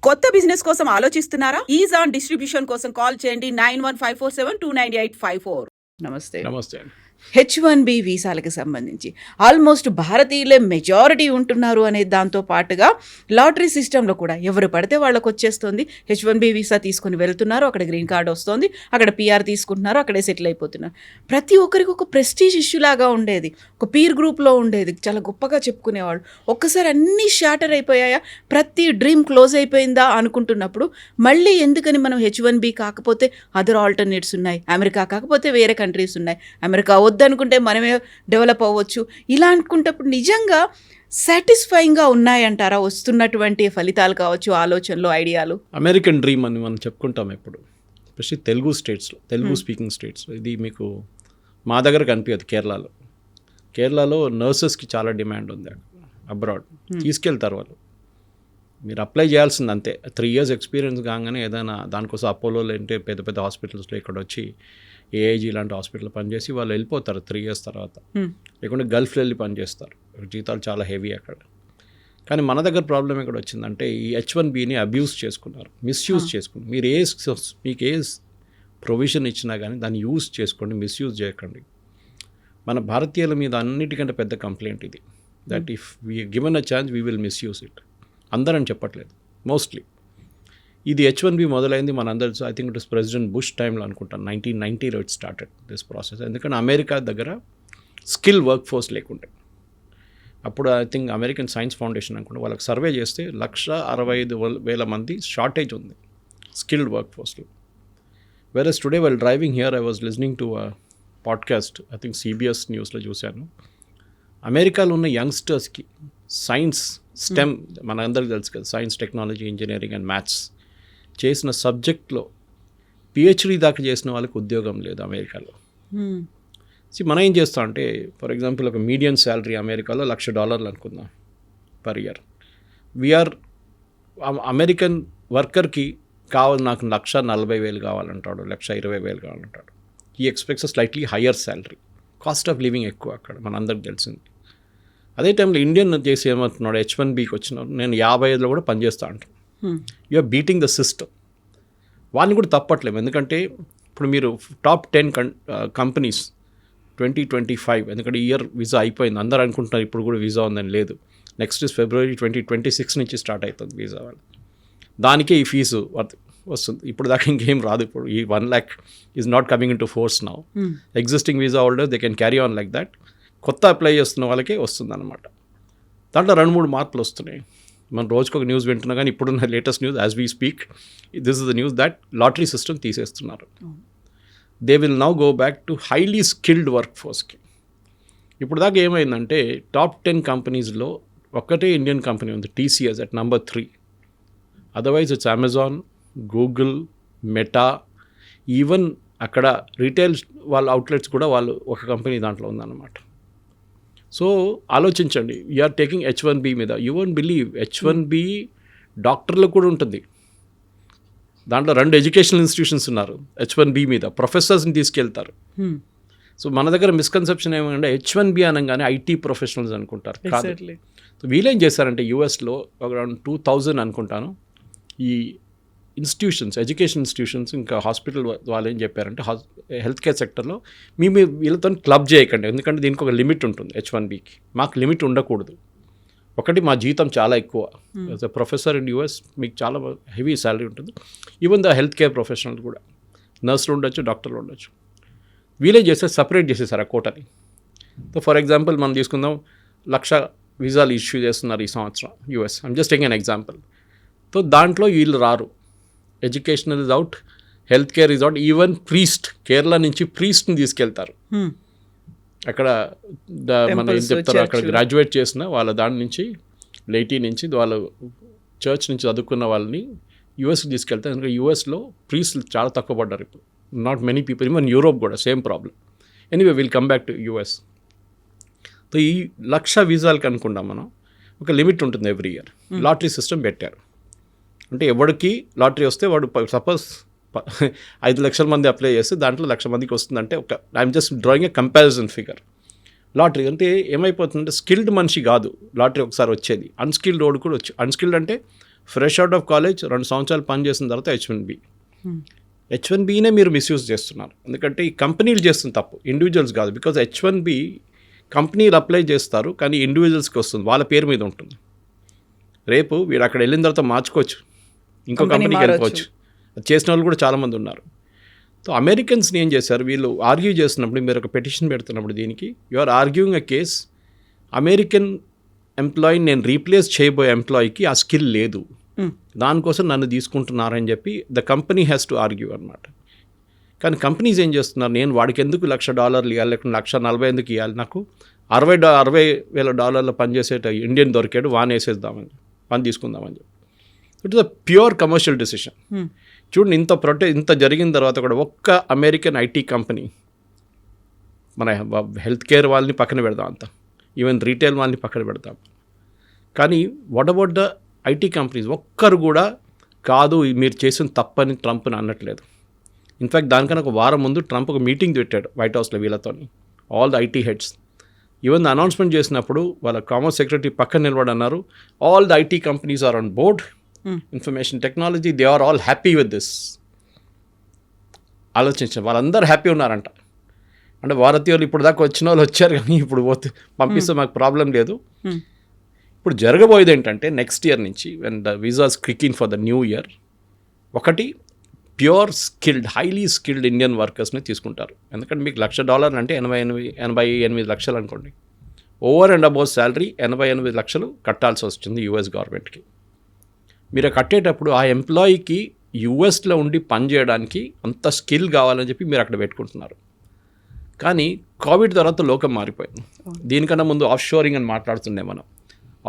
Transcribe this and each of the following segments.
కొత్త బిజినెస్ కోసం ఆలోచిస్తున్నారా? ఈజ్ ఆన్ డిస్ట్రిబ్యూషన్ కోసం కాల్ చేయండి 9154722984. నమస్తే. నమస్తే. H1B వీసాలకు సంబంధించి ఆల్మోస్ట్ భారతీయులే మెజారిటీ ఉంటున్నారు అనే దాంతో పాటుగా లాటరీ సిస్టంలో కూడా ఎవరు పడితే వాళ్ళకి వచ్చేస్తుంది. H1B వీసా తీసుకుని వెళ్తున్నారు, అక్కడ గ్రీన్ కార్డ్ వస్తుంది, అక్కడ PR తీసుకుంటున్నారు, అక్కడే సెటిల్ అయిపోతున్నారు. ప్రతి ఒక్కరికి ఒక ప్రెస్టీజ్ ఇష్యూ లాగా ఉండేది, ఒక పీర్ గ్రూప్లో ఉండేది, చాలా గొప్పగా చెప్పుకునేవాళ్ళు. ఒక్కసారి అన్నీ షాటర్ అయిపోయాయా, ప్రతి డ్రీమ్ క్లోజ్ అయిపోయిందా అనుకుంటున్నప్పుడు మళ్ళీ ఎందుకని మనం H1B కాకపోతే అదర్ ఆల్టర్నేట్స్ ఉన్నాయి, అమెరికా కాకపోతే వేరే కంట్రీస్ ఉన్నాయి, అమెరికా వద్దనుకుంటే మనమే డెవలప్ అవ్వచ్చు, ఇలా అనుకుంటప్పుడు నిజంగా సాటిస్ఫైయింగ్గా ఉన్నాయంటారా వస్తున్నటువంటి ఫలితాలు కావచ్చు, ఆలోచనలు, ఐడియాలు? అమెరికన్ డ్రీమ్ అని మనం చెప్పుకుంటాం ఎప్పుడు, ఎస్పెషల్లీ తెలుగు స్టేట్స్లో, తెలుగు స్పీకింగ్ స్టేట్స్లో. ఇది మీకు మా దగ్గర కనిపించదు. కేరళలో నర్సెస్కి చాలా డిమాండ్ ఉంది అబ్రాడ్. తీసుకెళ్తారు వాళ్ళు, మీరు అప్లై చేయాల్సింది అంతే. 3 years ఎక్స్పీరియన్స్ కాగానే ఏదైనా దానికోసం అపోలోలో అంటే పెద్ద పెద్ద హాస్పిటల్స్లో ఇక్కడ వచ్చి AIG లాంటి హాస్పిటల్ పనిచేసి వాళ్ళు వెళ్ళిపోతారు 3 years తర్వాత. లేకుంటే గల్ఫ్లో వెళ్ళి పనిచేస్తారు, జీతాలు చాలా హెవీ అక్కడ. కానీ మన దగ్గర ప్రాబ్లం ఎక్కడ వచ్చిందంటే ఈ H1Bని అబ్యూస్ చేసుకున్నారు, మిస్యూజ్ చేసుకున్నారు. మీకు ఏ ప్రొవిజన్ ఇచ్చినా కానీ దాన్ని యూజ్ చేసుకోండి, మిస్యూజ్ చేయకండి. మన భారతీయుల మీద అన్నిటికంటే పెద్ద కంప్లైంట్ ఇది, that if we given a chance we will misuse it. అందరని చెప్పట్లేదు, మోస్ట్లీ. ఇది H1B మొదలైంది మనందరూ, I think it is president Bush టైంలో అనుకుంటాను, 1990లో ఇట్ స్టార్టెడ్ దిస్ ప్రాసెస్. ఎందుకంటే అమెరికా దగ్గర స్కిల్ వర్క్ ఫోర్స్ లేకుండే. అప్పుడు ఐ థింక్ అమెరికన్ సైన్స్ ఫౌండేషన్ అనుకుంటే వాళ్ళకి సర్వే చేస్తే 165,000 మంది షార్టేజ్ ఉంది స్కిల్డ్ వర్క్ ఫోర్స్లో. Versus today while driving here I was listening to podcast, I think CBS న్యూస్లో చూశాను. అమెరికాలో ఉన్న యంగ్స్టర్స్కి సైన్స్, స్టెమ్ మనందరికీ తెలుసు కదా, science, technology, engineering and maths చేసిన సబ్జెక్ట్లో PhD దాకా చేసిన వాళ్ళకి ఉద్యోగం లేదు అమెరికాలో. మనం ఏం చేస్తామంటే, ఫర్ ఎగ్జాంపుల్ ఒక మీడియం శాలరీ అమెరికాలో $1,00,000 అనుకుందాం పర్ ఇయర్. వీఆర్ అమెరికన్ వర్కర్కి కావాలి నాకు 1,40,000 కావాలంటాడు, 1,20,000 కావాలంటాడు. ఈ expects slightly higher salary, cost of living ఎక్కువ అక్కడ, మనందరికి తెలిసింది. అదే టైంలో ఇండియన్ చేసి ఏమంటున్నాడు, H1Bకి వచ్చినాడు, నేను 55లో కూడా పనిచేస్తా అంటాను. You're beating the system. వాళ్ళని కూడా తప్పట్లేము, ఎందుకంటే ఇప్పుడు మీరు టాప్ 10 కంపెనీస్ 2025, ఎందుకంటే ఇయర్ వీసా అయిపోయింది, అందరూ అనుకుంటున్నారు ఇప్పుడు కూడా వీసా ఉందని. లేదు, నెక్స్ట్ February 2026 నుంచి స్టార్ట్ అవుతుంది వీసా వాళ్ళు. దానికే ఈ ఫీజు వస్తుంది. ఇప్పుడు దాకా ఇంకేం రాదు. ఇప్పుడు ఈ 1 lakh is not coming in to force now. Existing visa holder they can carry on like that. కొత్త అప్లై చేస్తున్న వాళ్ళకే వస్తుంది అనమాట. దాంట్లో 2-3 మార్పులు వస్తున్నాయి. మనం రోజుకొక న్యూస్ వింటున్నా, కానీ ఇప్పుడున్న latest news as we speak, this is the news that lottery system తీసేస్తున్నారు. They will now go back to highly skilled work ఫోర్స్కి. ఇప్పుడు దాకా ఏమైందంటే టాప్ 10 కంపెనీస్లో ఒక్కటే ఇండియన్ కంపెనీ ఉంది, TCS at number 3. Otherwise it's Amazon, Google, Meta, even అక్కడ retail వాళ్ళ అవుట్లెట్స్ కూడా వాళ్ళు ఒక కంపెనీ దాంట్లో ఉందన్నమాట. సో ఆలోచించండి, యూఆర్ టేకింగ్ H1B మీద. యూ వోంట్ బిలీవ్, H1B డాక్టర్లకు కూడా ఉంటుంది. దాంట్లో 2 ఎడ్యుకేషనల్ ఇన్స్టిట్యూషన్స్ ఉన్నారు H1B మీద, ప్రొఫెసర్స్ని తీసుకెళ్తారు. సో మన దగ్గర మిస్కన్సెప్షన్ ఏమంటే H1B అనగానే IT ప్రొఫెషనల్స్ అనుకుంటారు. కాదు. సో వీళ్ళేం చేశారంటే యూఎస్లో అరౌండ్ 2000 అనుకుంటాను ఈ ఇన్స్టిట్యూషన్స్, ఎడ్యుకేషన్ ఇన్స్టిట్యూషన్స్, ఇంకా హాస్పిటల్ వాళ్ళు ఏం చెప్పారంటే హెల్త్ కేర్ సెక్టర్లో వీళ్ళతో క్లబ్ చేయకండి, ఎందుకంటే దీనికి ఒక లిమిట్ ఉంటుంది. H1Bకి మాకు లిమిట్ ఉండకూడదు. ఒకటి, మా జీతం చాలా ఎక్కువ. As a professor in US మీకు చాలా హెవీ శాలరీ ఉంటుంది. Even the health care professional కూడా, నర్సులు ఉండొచ్చు, డాక్టర్లు ఉండొచ్చు. వీలే చేస్తే సపరేట్ చేసేసారు ఆ కోటని. సో ఫర్ ఎగ్జాంపుల్ మనం తీసుకుందాం, 1,00,000 వీసాలు ఇష్యూ చేస్తున్నారు ఈ సంవత్సరం US. I'm just taking an example. So దాంట్లో వీళ్ళు రారు. Educational is out, health care is out, even priest, Kerala నుంచి ప్రీస్ట్ని తీసుకెళ్తారు. అక్కడ మనం ఏం చెప్తారు, అక్కడ గ్రాడ్యుయేట్ చేసిన వాళ్ళ దాని నుంచి లైటీ నుంచి వాళ్ళు చర్చ్ నుంచి చదువుకున్న వాళ్ళని యూఎస్కి తీసుకెళ్తారు. ఎందుకంటే యూఎస్లో ప్రీస్ట్లు చాలా తక్కువ పడ్డారు ఇప్పుడు. Not many people, even Europe కూడా same problem. Anyway will come back to US. So ఈ 1,00,000 వీసాలకి అనుకుంటాం మనం, ఒక లిమిట్ ఉంటుంది ఎవ్రీ ఇయర్. లాటరీ సిస్టమ్ పెట్టారు. అంటే ఎవరికి లాటరీ వస్తే వాడు సపోజ్ 5 లక్షల మంది అప్లై చేస్తే దాంట్లో 1,00,000 మందికి వస్తుందంటే ఒక I'm just drawing a comparison figure. Lottery అంటే ఏమైపోతుందంటే స్కిల్డ్ మనిషి కాదు లాటరీ ఒకసారి వచ్చేది, అన్స్కిల్డ్ రోడ్ కూడా వచ్చి. అన్స్కిల్డ్ అంటే ఫ్రెష్ అవుట్ ఆఫ్ కాలేజ్ 2 సంవత్సరాలు పని చేసిన తర్వాత H1Bనే మీరు మిస్యూజ్ చేస్తున్నారు. ఎందుకంటే ఈ కంపెనీలు చేస్తుంది తప్పు, ఇండివిజువల్స్ కాదు. బికాజ్ H1B కంపెనీలు అప్లై చేస్తారు, కానీ ఇండివిజువల్స్కి వస్తుంది, వాళ్ళ పేరు మీద ఉంటుంది. రేపు వీడు అక్కడ వెళ్ళిన తర్వాత మార్చుకోవచ్చు, ఇంకో కంపెనీకి వెళ్ళిపోవచ్చు. అది చేసిన వాళ్ళు కూడా చాలామంది ఉన్నారు. సో అమెరికన్స్ని ఏం చేశారు, వీళ్ళు ఆర్గ్యూ చేస్తున్నప్పుడు, మీరు ఒక పిటిషన్ పెడుతున్నప్పుడు దీనికి you are arguing a case, American ఎంప్లాయీని నేను రీప్లేస్ చేయబోయే ఎంప్లాయీకి ఆ స్కిల్ లేదు, దానికోసం నన్ను తీసుకుంటున్నారని చెప్పి the company has to argue అనమాట. కానీ కంపెనీస్ ఏం చేస్తున్నారు, నేను వాడికి ఎందుకు $1,00,000 ఇవ్వాలి, లేకుంటే $140,000 ఎందుకు ఇవ్వాలి, నాకు $60,000 పనిచేసే ఇండియన్ దొరికాడు, వాన్ వేసేద్దామని, వాన్ తీసుకుందామని చెప్పి. It is a pure commercial decision. చూడండి, ఇంత జరిగిన తర్వాత కూడా ఒక్క అమెరికన్ ఐటీ కంపెనీ, మన హెల్త్ కేర్ వాళ్ళని పక్కన పెడదాం, అంతా ఈవెన్ రీటైల్ వాళ్ళని పక్కన పెడతాం, కానీ what about the IT companies ఒక్కరు కూడా కాదు మీరు చేసిన తప్పని ట్రంప్ని అనట్లేదు. ఇన్ఫ్యాక్ట్ దానికన్నా ఒక వారం ముందు ట్రంప్ ఒక మీటింగ్ పెట్టాడు వైట్ హౌస్లో వీళ్ళతో, all the IT heads. Even the announcement చేసినప్పుడు వాళ్ళ కామర్స్ సెక్రటరీ పక్కన నిలబడి అన్నారు, all the IT companies are on board, information technology, they are all happy with this. ఆలోచించారు, వాళ్ళందరూ హ్యాపీ ఉన్నారంట. అంటే భారతీయులు ఇప్పుడు దాకా వచ్చిన వాళ్ళు వచ్చారు, కానీ ఇప్పుడు పోతే పంపిస్తే మాకు ప్రాబ్లం లేదు. ఇప్పుడు జరగబోయేది ఏంటంటే నెక్స్ట్ ఇయర్ నుంచి when the visas clicking for the new year, ఒకటి pure skilled, highly skilled Indian వర్కర్స్ని తీసుకుంటారు. ఎందుకంటే మీకు $1,00,000 అంటే 88 లక్షలు అనుకోండి, ఓవర్ అండ్ అబౌవ్ శాలరీ 88 లక్షలు కట్టాల్సి వస్తుంది యూఎస్ గవర్నమెంట్కి. మీరు కట్టేటప్పుడు ఆ ఎంప్లాయీకి యూఎస్లో ఉండి పని చేయడానికి అంత స్కిల్ కావాలని చెప్పి మీరు అక్కడ పెట్టుకుంటున్నారు. కానీ కోవిడ్ తర్వాత లోకం మారిపోయింది. దీనికన్నా ముందు ఆఫ్ షోరింగ్ అని మాట్లాడుతుండే మనం,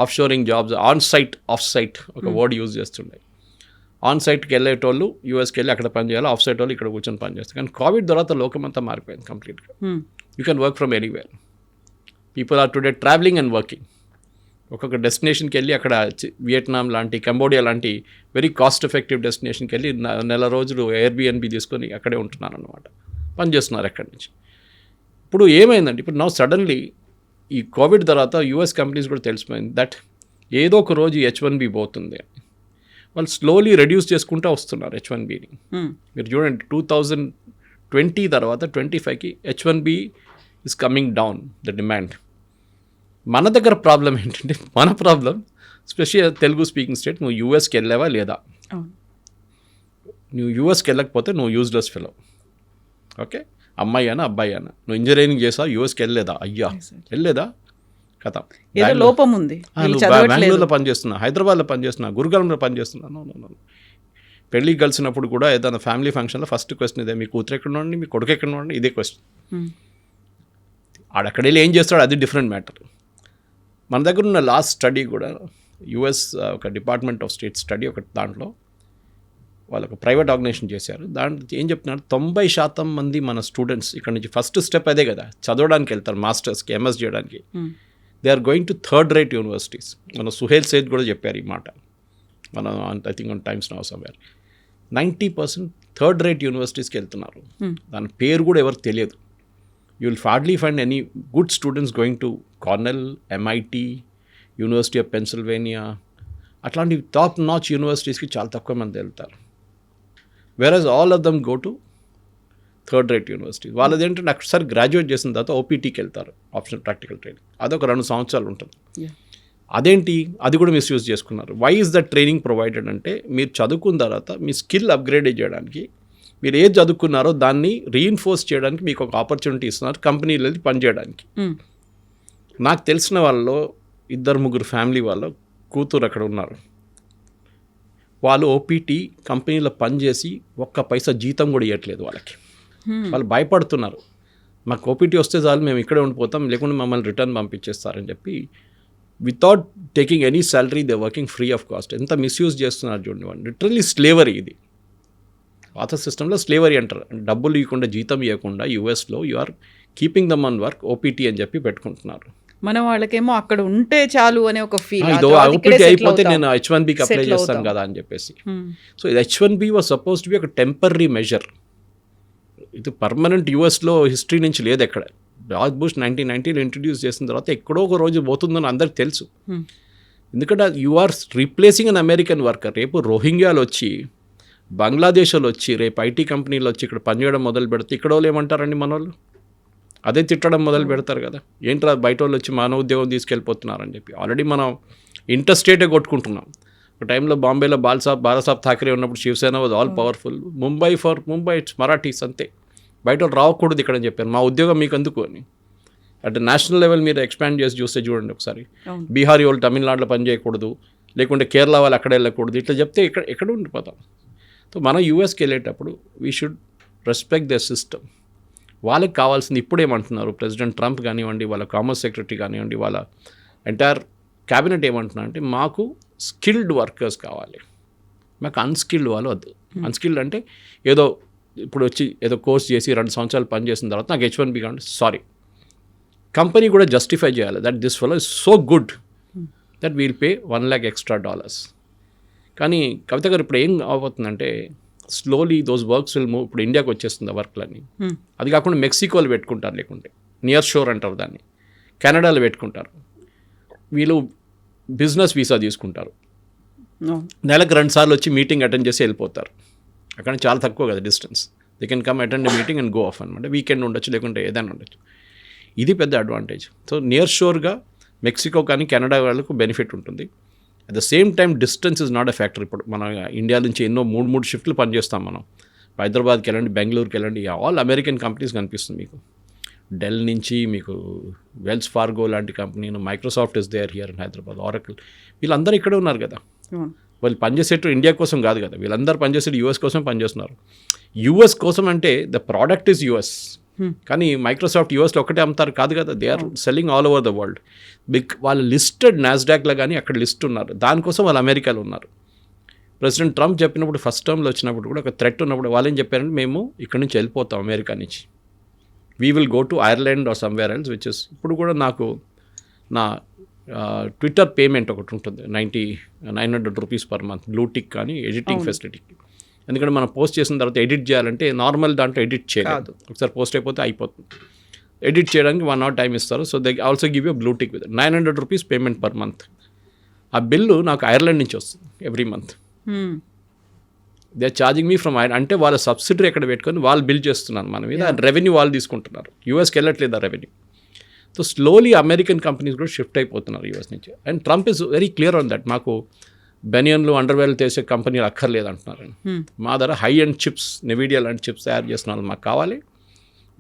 offshoring jobs, on site off site ఒక వర్డ్ యూజ్ చేస్తుండే. ఆన్ సైట్కి వెళ్ళేటోళ్ళు యూఎస్కి వెళ్ళి అక్కడ పని చేయాలి, ఆఫ్ సైట్ వాళ్ళు ఇక్కడ కూర్చొని పని చేస్తారు. కానీ కోవిడ్ తర్వాత లోకం అంతా మారిపోయింది కంప్లీట్గా. You can work from anywhere. People are today travelling and working. ఒక్కొక్క డెస్టినేషన్కి వెళ్ళి అక్కడ వియట్నాం లాంటి, కంబోడియా లాంటి వెరీ కాస్ట్ ఎఫెక్టివ్ డెస్టినేషన్కి వెళ్ళి నెల రోజులు ఎయిర్బిఎన్బి తీసుకొని అక్కడే ఉంటున్నారు అన్నమాట, పని చేస్తున్నారు అక్కడి నుంచి. ఇప్పుడు ఏమైందంటే, ఇప్పుడు నౌ సడన్లీ ఈ కోవిడ్ తర్వాత యూఎస్ కంపెనీస్ కూడా తెలిసిపోయింది దట్ ఏదో ఒక రోజు H1B పోతుంది. వాళ్ళు స్లోలీ రెడ్యూస్ చేసుకుంటూ వస్తున్నారు H1Bని. మీరు చూడండి 2020 తర్వాత 25కి H1B is coming down the demand. మన దగ్గర ప్రాబ్లం ఏంటంటే, మన problem special Telugu speaking state, నువ్వు యూఎస్కి వెళ్ళావా లేదా, నువ్వు యూఎస్కి వెళ్ళకపోతే నువ్వు యూజ్లెస్ ఫెలో. ఓకే, అమ్మాయి అయినా అబ్బాయి అయినా, నువ్వు ఇంజనీరింగ్ చేసావు యూఎస్కి వెళ్ళలేదా, అయ్యా వెళ్ళలేదా, కథ లోపం ఉంది, బెంగళూరులో పనిచేస్తున్నా, హైదరాబాద్లో పనిచేస్తున్నా, గురుగారంలో పనిచేస్తున్నాను. పెళ్ళికి కలిసినప్పుడు కూడా ఏదైనా ఫ్యామిలీ ఫంక్షన్లో ఫస్ట్ క్వశ్చన్ ఇదే, మీ కూతురు ఎక్కడ ఉండండి, మీ కొడుకు ఎక్కడ ఉండండి, ఇదే క్వశ్చన్. ఆడక్కడ వెళ్ళి ఏం చేస్తాడు అది డిఫరెంట్ మ్యాటర్. మన దగ్గర ఉన్న లాస్ట్ స్టడీ కూడా యుఎస్ ఒక డిపార్ట్మెంట్ ఆఫ్ స్టేట్ స్టడీ, ఒక దాంట్లో వాళ్ళు ఒక ప్రైవేట్ ఆర్గనైజేషన్ చేశారు. దాంట్లో ఏం చెప్తున్నారు, 90% మంది మన స్టూడెంట్స్ ఇక్కడ నుంచి ఫస్ట్ స్టెప్ అదే కదా, చదవడానికి వెళ్తారు, మాస్టర్స్కి, ఎంఎస్ చేయడానికి. They are going to third rate universities. మన సుహేల్ సేద్ కూడా చెప్పారు ఈ మాట, మన I think on Times Now somewhere. 90% third rate యూనివర్సిటీస్కి వెళ్తున్నారు. దాని పేరు కూడా ఎవరికి తెలియదు. You will hardly find any good students going to Cornell, MIT, university of Pennsylvania, అట్లాంటి టాప్ నాచ్ యూనివర్సిటీస్కి చాలా తక్కువ మంది వెళ్తారు. Versus all of them go to third rate university. వాళ్ళది ఏంటంటే ఒకసారి గ్రాడ్యుయేట్ చేసిన తర్వాత ఓపీటీకి వెళ్తారు, ఆప్షనల్ ప్రాక్టికల్ ట్రైనింగ్. అదొక 2 సంవత్సరాలు ఉంటుంది. అదేంటి, అది కూడా మిస్యూజ్ చేసుకున్నారు. Why is the training provided అంటే, మీరు చదువుకున్న తర్వాత మీ స్కిల్ అప్గ్రేడ్ చేయడానికి, మీరు ఏది చదువుకున్నారో దాన్ని రీఇన్ఫోర్స్ చేయడానికి మీకు ఒక ఆపర్చునిటీ ఇస్తున్నారు కంపెనీలు వెళ్ళి పనిచేయడానికి. నాకు తెలిసిన వాళ్ళలో 2-3 ఫ్యామిలీ వాళ్ళ కూతురు అక్కడ ఉన్నారు. వాళ్ళు ఓపీటీ కంపెనీలో పనిచేసి ఒక్క పైసా జీతం కూడా ఇవ్వట్లేదు వాళ్ళకి. వాళ్ళు భయపడుతున్నారు, మాకు ఓపీటీ వస్తే చాలు, మేము ఇక్కడే ఉండిపోతాం, లేకుంటే మమ్మల్ని రిటర్న్ పంపించేస్తారని చెప్పి without taking any salary they working free of cost. ఎంత మిస్యూజ్ చేస్తున్నారు చూడండి వాళ్ళు. లిటరల్లీ స్లేవరీ ఇది. పాత సిస్టంలో స్లేవరీ అంటారు, డబ్బులు ఇవ్వకుండా, జీతం ఇవ్వకుండా యూఎస్లో you are keeping them on work, OPT అని చెప్పి పెట్టుకుంటున్నారు. మన వాళ్ళకేమో అక్కడ ఉంటే చాలు అనే ఒక ఫీల్, ఓపీటీ అయిపోతే నేను H1Bకి అప్లై చేస్తాను కదా అని చెప్పేసి. సో ఇది H1B was suppose to be ఒక టెంపరీ మెజర్. ఇది పర్మనెంట్ యూఎస్లో హిస్టరీ నుంచి లేదు ఎక్కడ. జార్జ్ బుష్ 1990లో ఇంట్రడ్యూస్ చేసిన తర్వాత ఎక్కడో ఒక రోజు పోతుందని అందరికి తెలుసు. ఎందుకంటే you are replacing an American worker. రేపు రోహింగ్యాలు వచ్చి బంగ్లాదేశ్ వాళ్ళు వచ్చి రేపు ఐటీ కంపెనీలు వచ్చి ఇక్కడ పనిచేయడం మొదలు పెడితే ఇక్కడ వాళ్ళు ఏమంటారండి మన వాళ్ళు? అదే తిట్టడం మొదలు పెడతారు కదా, ఏంట్రా బయట వాళ్ళు వచ్చి మన ఉద్యోగం తీసుకెళ్ళిపోతున్నారని చెప్పి. ఆల్రెడీ మనం ఇంటర్స్టేటే కొట్టుకుంటున్నాం. ఒక టైంలో బాంబేలో బాలాసాబ్ ఠాకరే ఉన్నప్పుడు Shiv Sena was all powerful. Mumbai it's Marathis అంతే, బయట వాళ్ళు రావకూడదు ఇక్కడ అని చెప్పారు. మా ఉద్యోగం మీకు ఎందుకు అని. అట్ నేషనల్ లెవెల్ మీరు ఎక్స్పాండ్ చేసి చూస్తే చూడండి ఒకసారి, బీహారీ వాళ్ళు తమిళనాడులో పని చేయకూడదు, లేకుంటే కేరళ వాళ్ళు అక్కడ వెళ్ళకూడదు, ఇట్లా చెప్తే ఎక్కడ ఉండిపోతాం. సో మనం యూఎస్కి వెళ్ళేటప్పుడు we should respect the system. వాళ్ళకి కావాల్సింది ఇప్పుడేమంటున్నారు ప్రెసిడెంట్ ట్రంప్ కానివ్వండి, వాళ్ళ కామర్స్ సెక్రటరీ కానివ్వండి, వాళ్ళ ఎంటైర్ క్యాబినెట్ ఏమంటున్నారు అంటే మాకు స్కిల్డ్ వర్కర్స్ కావాలి, మాకు అన్స్కిల్డ్ వాళ్ళు వద్దు. అన్స్కిల్డ్ అంటే ఏదో ఇప్పుడు వచ్చి ఏదో కోర్స్ చేసి 2 సంవత్సరాలు పని చేసిన తర్వాత నాకు H1B కావాలి. సారీ, కంపెనీ కూడా జస్టిఫై చేయాలి that this fellow is so good that we'll pay $1 lakh extra. కానీ కవిత గారు ఇప్పుడు ఏం అవబోతుందంటే slowly those works will move. ఇప్పుడు ఇండియాకి వచ్చేస్తుంది ఆ వర్క్లన్నీ. అది కాకుండా మెక్సికోలో పెట్టుకుంటారు, లేకుంటే నియర్ షోర్ అంటారు దాన్ని, కెనడాలో పెట్టుకుంటారు. వీళ్ళు బిజినెస్ వీసా తీసుకుంటారు, నెలకు 2 సార్లు వచ్చి మీటింగ్ అటెండ్ చేసి వెళ్ళిపోతారు. అక్కడ చాలా తక్కువ కదా distance, they can come attend meeting and go of అనమాట. వీకెండ్ ఉండొచ్చు, లేకుంటే ఏదైనా ఉండొచ్చు. ఇది పెద్ద అడ్వాంటేజ్. సో నియర్ షోర్గా మెక్సికో కానీ కెనడా వాళ్ళకు బెనిఫిట్ ఉంటుంది. At the same time distance is not a factor. ఇప్పుడు మన ఇండియా నుంచి ఎన్నో 3 షిఫ్ట్లు పనిచేస్తాం మనం. హైదరాబాద్కి వెళ్ళండి, బెంగళూరుకి వెళ్ళండి, ఆల్ అమెరికన్ కంపెనీస్ కనిపిస్తుంది మీకు. డెల్ నుంచి మీకు వెల్స్ ఫార్గో లాంటి కంపెనీ, Microsoft is there here in Hyderabad, Oracle, వీళ్ళందరూ ఇక్కడే ఉన్నారు కదా. వాళ్ళు పనిచేసేట్టు ఇండియా కోసం కాదు కదా, వీళ్ళందరూ పనిచేసేది యూఎస్ కోసం పనిచేస్తున్నారు. యూఎస్ కోసం అంటే ద ప్రోడక్ట్ ఈజ్ యూఎస్, కానీ మైక్రోసాఫ్ట్ యూఎస్లో ఒకటే అమ్ముతారు కాదు కదా, they are selling all over the world. వాళ్ళు లిస్టెడ్ నాస్డాక్లో కానీ అక్కడ లిస్ట్ ఉన్నారు, దానికోసం వాళ్ళు అమెరికాలో ఉన్నారు. ప్రెసిడెంట్ ట్రంప్ చెప్పినప్పుడు ఫస్ట్ టర్మ్లో వచ్చినప్పుడు కూడా ఒక థ్రెట్ ఉన్నప్పుడు వాళ్ళు ఏం చెప్పారంటే మేము ఇక్కడ నుంచి వెళ్ళిపోతాం అమెరికా నుంచి, we will go to Ireland or somewhere else, which is ఇప్పుడు కూడా నాకు నా ట్విట్టర్ పేమెంట్ ఒకటి ఉంటుంది $900 per month, బ్లూ టిక్ కానీ ఎడిటింగ్ ఫెసిలిటీకి. ఎందుకంటే మనం పోస్ట్ చేసిన తర్వాత ఎడిట్ చేయాలంటే నార్మల్ దాంట్లో ఎడిట్ చేయలేదు, ఒకసారి పోస్ట్ అయిపోతే అయిపోతుంది. ఎడిట్ చేయడానికి 1 hour టైం ఇస్తారు. So they also give you blue tick with $900 payment per month. ఆ బిల్లు నాకు ఐర్లాండ్ నుంచి వస్తుంది every month. They are charging me from అంటే వాళ్ళ సబ్సిడరీ ఎక్కడ పెట్టుకొని వాళ్ళు బిల్ చేస్తున్నారు మన మీద, రెవెన్యూ వాళ్ళు తీసుకుంటున్నారు. యూఎస్కి వెళ్ళట్లేదు ఆ revenue. So slowly American companies కూడా షిఫ్ట్ అయిపోతున్నారు యూఎస్ నుంచి. And Trump is very clear on that. మాకు బెనియన్లు, అండర్వేర్లు చేసే కంపెనీలు అక్కర్లేదు అంటున్నారు. మా దగ్గర హై అండ్ చిప్స్, నెవిడియా లాంటి చిప్స్ తయారు చేస్తున్నారు మాకు కావాలి.